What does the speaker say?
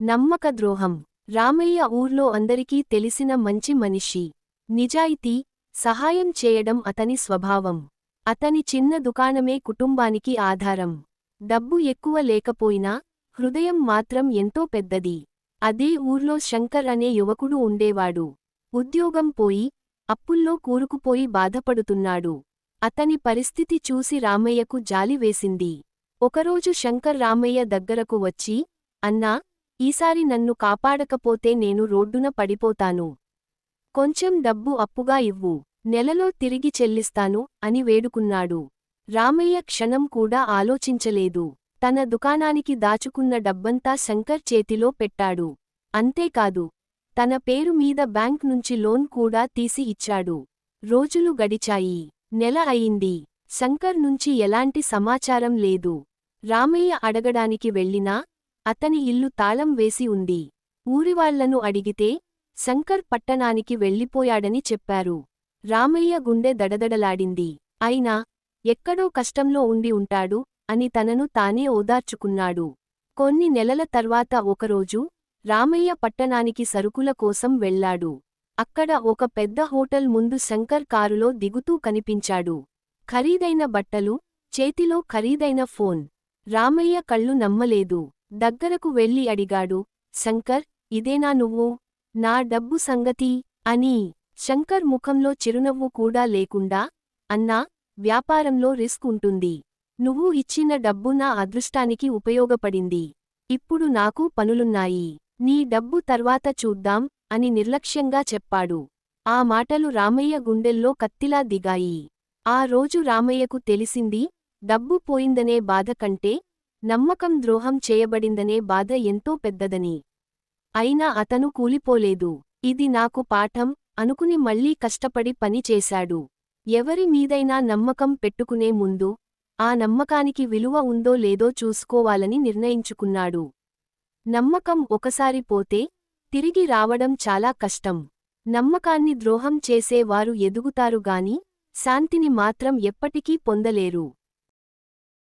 నమ్మక ద్రోహం. రామయ్య ఊర్లో అందరికీ తెలిసిన మంచి మనిషి. నిజాయితీ, సహాయం చేయడం అతని స్వభావం. అతని చిన్న దుకాణమే కుటుంబానికి ఆధారం. డబ్బు ఎక్కువ లేకపోయినా, హృదయం మాత్రం ఎంతో పెద్దది. అదే ఊర్లో శంకర్ అనే యువకుడు ఉండేవాడు. ఉద్యోగం పోయి, అప్పుల్లో కూరుకుపోయి బాధపడుతున్నాడు. అతని పరిస్థితి చూసి రామయ్యకు జాలి వేసింది. ఒకరోజు శంకర్ రామయ్య దగ్గరకు వచ్చి, అన్నా, ఈసారి నన్ను కాపాడకపోతే నేను రోడ్డున పడిపోతాను. కొంచెం డబ్బు అప్పుగా ఇవ్వు, నెలలో తిరిగి చెల్లిస్తాను అని వేడుకున్నాడు. రామయ్య క్షణం కూడా ఆలోచించలేదు. తన దుకాణానికి దాచుకున్న డబ్బంతా శంకర్ చేతిలో పెట్టాడు. అంతేకాదు, తన పేరు మీద బ్యాంక్ నుంచి లోన్ కూడా తీసి ఇచ్చాడు. రోజులు గడిచాయి. నెల అయింది. శంకర్ నుంచి ఎలాంటి సమాచారం లేదు. రామయ్య అడగడానికి వెళ్ళినా, అతని ఇల్లు తాళం వేసి ఉంది. ఊరివాళ్లను అడిగితే, శంకర్ పట్టణానికి వెళ్ళిపోయాడని చెప్పారు. రామయ్య గుండె దడదడలాడింది. అయినా, ఎక్కడో కష్టంలో ఉండి ఉంటాడు అని తనను తానే ఓదార్చుకున్నాడు. కొన్ని నెలల తర్వాత ఒకరోజు, రామయ్య పట్టణానికి సరుకుల కోసం వెళ్లాడు. అక్కడ ఒక పెద్ద హోటల్ ముందు శంకర్ కారులో దిగుతూ కనిపించాడు. ఖరీదైన బట్టలు, చేతిలో ఖరీదైన ఫోన్. రామయ్య కళ్ళు నమ్మలేదు. దగ్గరకు వెళ్లి అడిగాడు, శంకర్, ఇదేనా నువ్వు? నా డబ్బు సంగతి? అని. శంకర్ ముఖంలో చిరునవ్వు కూడా లేకుండా, అన్నా, వ్యాపారంలో రిస్క్ ఉంటుంది. నువ్వు ఇచ్చిన డబ్బు నా అదృష్టానికి ఉపయోగపడింది. ఇప్పుడు నాకు పనులున్నాయి. నీ డబ్బు తర్వాత చూద్దాం అని నిర్లక్ష్యంగా చెప్పాడు. ఆ మాటలు రామయ్య గుండెల్లో కత్తిలా దిగాయి. ఆ రోజు రామయ్యకు తెలిసింది, డబ్బు పోయిందనే బాధ కంటే, నమ్మకం ద్రోహం చేయబడిందనే బాధ ఎంతో పెద్దదని. అయినా అతను కూలిపోలేదు. ఇది నాకు పాఠం అనుకుని మళ్లీ కష్టపడి పని చేశాడు. ఎవరి మీదైనా నమ్మకం పెట్టుకునే ముందు, ఆ నమ్మకానికి విలువ ఉందో లేదో చూసుకోవాలని నిర్ణయించుకున్నాడు. నమ్మకం ఒకసారి పోతే, తిరిగి రావడం చాలా కష్టం. నమ్మకాన్ని ద్రోహం చేసే వారు ఎదుగుతారు గాని, శాంతిని మాత్రం ఎప్పటికీ పొందలేరు.